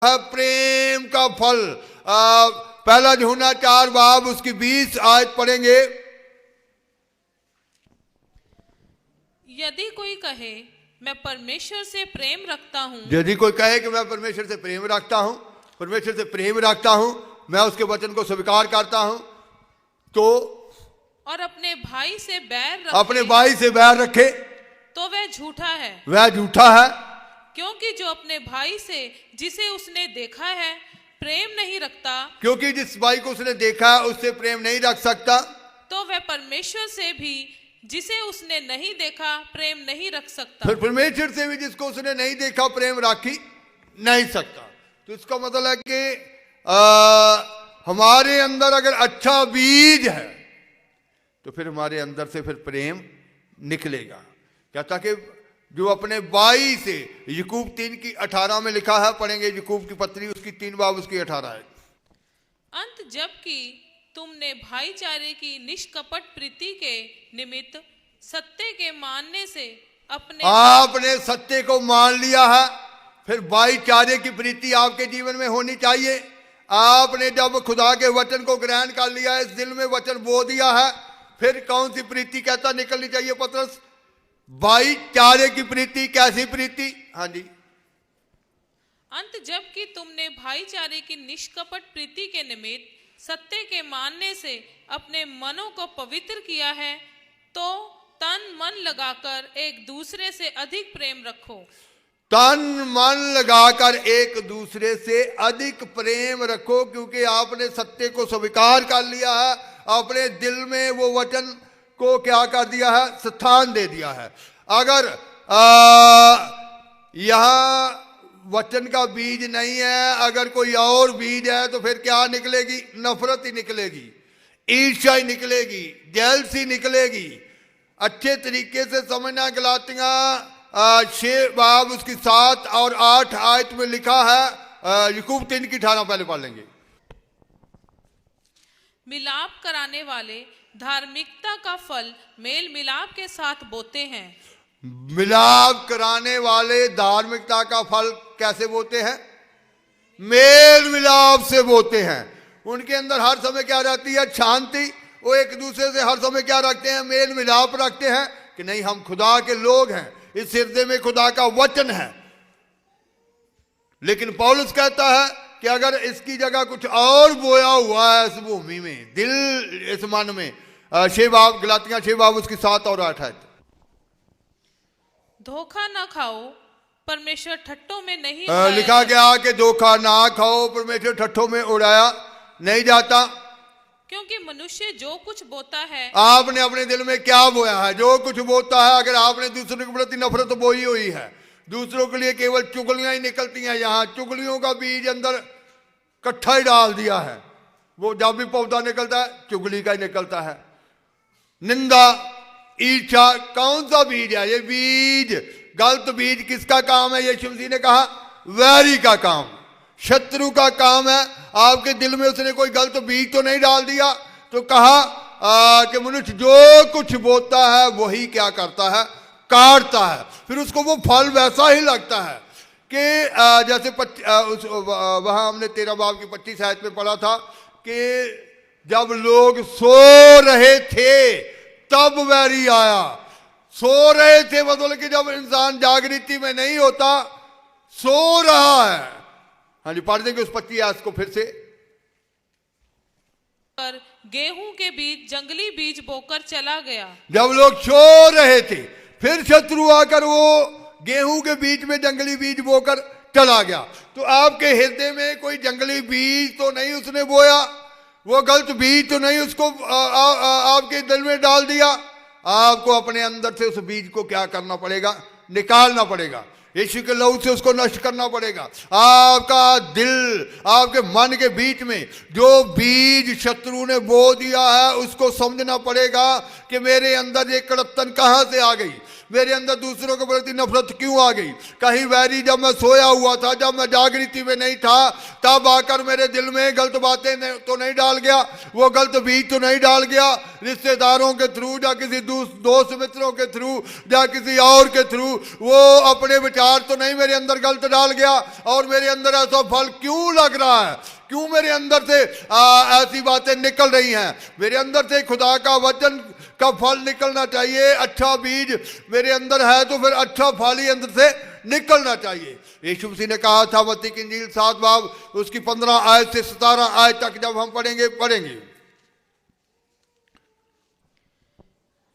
है प्रेम का फल। पहला यूहन्ना 4 बाब उसकी 20 आयत पढ़ेंगे। यदि कोई कहे मैं परमेश्वर से प्रेम रखता हूँ, यदि कोई कहे कि मैं परमेश्वर से प्रेम रखता हूँ, परमेश्वर से प्रेम रखता हूँ, मैं उसके वचन को स्वीकार करता हूँ, तो और अपने भाई से बैर अपने रखे, भाई से बैर रखे तो वह झूठा है। वह झूठा है, क्योंकि जो अपने भाई से जिसे उसने देखा है प्रेम नहीं रखता, क्योंकि जिस भाई को उसने देखा है उससे प्रेम नहीं रख सकता, तो वह परमेश्वर से भी जिसे उसने नहीं देखा प्रेम नहीं रख सकता। फिर परमेश्वर से भी जिसको उसने नहीं देखा प्रेम रख ही नहीं सकता। तो इसका मतलब है कि हमारे अंदर अगर अच्छा बीज है तो फिर हमारे अंदर से फिर प्रेम निकलेगा। कहता कि जो अपने भाई से, याकूब 3:18 में लिखा है, पढ़ेंगे याकूब की पत्री उसकी 3 बाब उसकी 18 है। अंत जबकि तुमने भाईचारे की निष्कपट प्रीति के निमित्त सत्य के मानने से आपने सत्य को मान लिया है, फिर भाईचारे की प्रीति आपके जीवन में होनी चाहिए। आपने जब खुदा के वचन को ग्रहण कर लिया है, इस दिल में वचन बो दिया है, फिर कौन सी प्रीति कहता निकलनी चाहिए पतरस? भाईचारे की प्रीति। कैसी प्रीति? हाँ जी। अंत जबकि तुमने भाईचारे की निष्कपट प्रीति के निमित्त सत्य के मानने से अपने मनों को पवित्र किया है, तो तन मन लगाकर एक दूसरे से अधिक प्रेम रखो। तन मन लगाकर एक दूसरे से अधिक प्रेम रखो, क्योंकि आपने सत्य को स्वीकार कर लिया है, अपने दिल में वो वचन को क्या कर दिया है? स्थान दे दिया है। अगर यहां वचन का बीज नहीं है, अगर कोई और बीज है, तो फिर क्या निकलेगी? नफरत ही निकलेगी, ईर्ष्या ही निकलेगी, जेलसी निकलेगी। अच्छे तरीके से समझना, गलातियां 6 बाब उसकी 7 और 8 आयत में लिखा है। याकूब 3:18 पहले पढ़ लेंगे। मिलाप कराने वाले धार्मिकता का फल मेल मिलाप के साथ बोते हैं। मिलाप कराने वाले धार्मिकता का फल कैसे बोते हैं? मेल मिलाप से बोते हैं। उनके अंदर हर समय क्या रहती है? शांति। वो एक दूसरे से हर समय क्या रखते हैं? मेल मिलाप रखते हैं कि नहीं, हम खुदा के लोग हैं, इस हृदय में खुदा का वचन है। लेकिन पौलुस कहता है कि अगर इसकी जगह कुछ और बोया हुआ है इस भूमि में, दिल, इस मन में, 6 बाब, गलातियां 6 बाब उसकी 7 और 8 है। धोखा ना खाओ, परमेश्वर ठट्ठों में नहीं लिखा गया कि धोखा ना खाओ, परमेश्वर ठट्ठों में उड़ाया नहीं जाता। क्योंकि मनुष्य जो कुछ बोता है, आपने अपने दिल में क्या बोया है? जो कुछ बोता है। अगर आपने दूसरों के प्रति नफरत बोई हुई है, दूसरों के लिए केवल चुगलियां ही निकलती हैं, यहां चुगलियों का बीज अंदर इकट्ठा ही डाल दिया है, वो जब भी पौधा निकलता है चुगली का ही निकलता है। निंदा, ईर्ष्या, कौन सा बीज है ये? बीज, गलत बीज किसका काम है? यीशु मसीह ने कहा वैरी का काम, शत्रु का काम है। आपके दिल में उसने कोई गलत बीज तो नहीं डाल दिया। तो कहा कि मनुष्य जो कुछ बोता है वही क्या करता है? काटता है। फिर उसको वो फल वैसा ही लगता है कि जैसे वहां हमने 13 बाब की 25 आयत में पढ़ा था कि जब लोग सो रहे थे तब वैरी आया। सो रहे थे मतलब कि जब इंसान जागृति में नहीं होता, सो रहा है। हाँ जी, पढ़ देंगे उस 25 आयत को फिर से। पर गेहूं के बीच जंगली बीज बोकर चला गया। जब लोग सो रहे थे, फिर शत्रु आकर वो गेहूं के बीच में जंगली बीज बोकर चला गया। तो आपके हृदय में कोई जंगली बीज तो नहीं उसने बोया, वो गलत बीज तो नहीं उसको आपके दिल में डाल दिया। आपको अपने अंदर से उस बीज को क्या करना पड़ेगा? निकालना पड़ेगा। यीशु के लहू से उसको नष्ट करना पड़ेगा। आपका दिल, आपके मन के बीच में जो बीज शत्रु ने बो दिया है, उसको समझना पड़ेगा कि मेरे अंदर ये कड़त्तन कहां से आ गई, मेरे अंदर दूसरों के प्रति नफरत क्यों आ गई? कहीं वैरी जब मैं सोया हुआ था, जब मैं जागृति में नहीं था, तब आकर मेरे दिल में गलत बातें तो नहीं डाल गया, वो गलत बीज तो नहीं डाल गया रिश्तेदारों के थ्रू या किसी दोस्त मित्रों के थ्रू या किसी और के थ्रू, वो अपने विचार तो नहीं मेरे अंदर गलत डाल गया? और मेरे अंदर ऐसा फल क्यों लग रहा है? क्यों मेरे अंदर से ऐसी बातें निकल रही हैं? मेरे अंदर से खुदा का वचन का फल निकलना चाहिए। अच्छा बीज मेरे अंदर है तो फिर अच्छा फल ही अंदर से निकलना चाहिए। यीशु मसीह ने कहा था मत्ती की इंजील 7 बाब उसकी 15 आयत से 17 आयत तक जब हम पढ़ेंगे।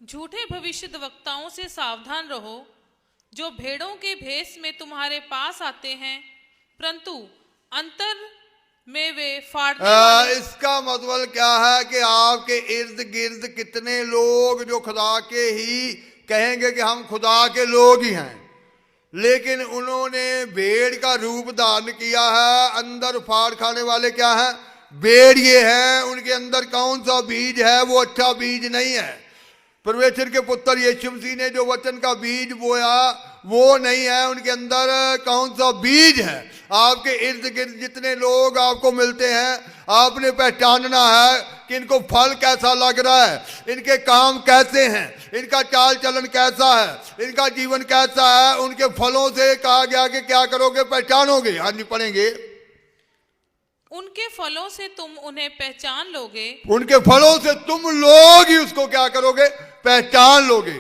झूठे भविष्यद्वक्ताओं से सावधान रहो, जो भेड़ों के भेष में तुम्हारे पास आते हैं, परंतु अंतर में वे फाड़ने वाले। इसका मतलब क्या है कि आपके इर्द गिर्द कितने लोग जो खुदा के ही कहेंगे कि हम खुदा के लोग ही हैं, लेकिन उन्होंने भेड़ का रूप धारण किया है। अंदर फाड़ खाने वाले क्या हैं? भेड़िए हैं। उनके अंदर कौन सा बीज है? वो अच्छा बीज नहीं है। परमेश्वर के पुत्र यीशु मसीह ने जो वचन का बीज बोया वो नहीं है। उनके अंदर कौन सा बीज है? आपके इर्द गिर्द जितने लोग आपको मिलते हैं, आपने पहचानना है कि इनको फल कैसा लग रहा है, इनके काम कैसे हैं, इनका चाल चलन कैसा है, इनका जीवन कैसा है। उनके फलों से कहा गया कि क्या करोगे? पहचानोगे। हाँ जी, पढ़ेंगे। उनके फलों से तुम उन्हें पहचान लोगे। उनके फलों से तुम लोग ही उसको क्या करोगे? पहचान लोगे।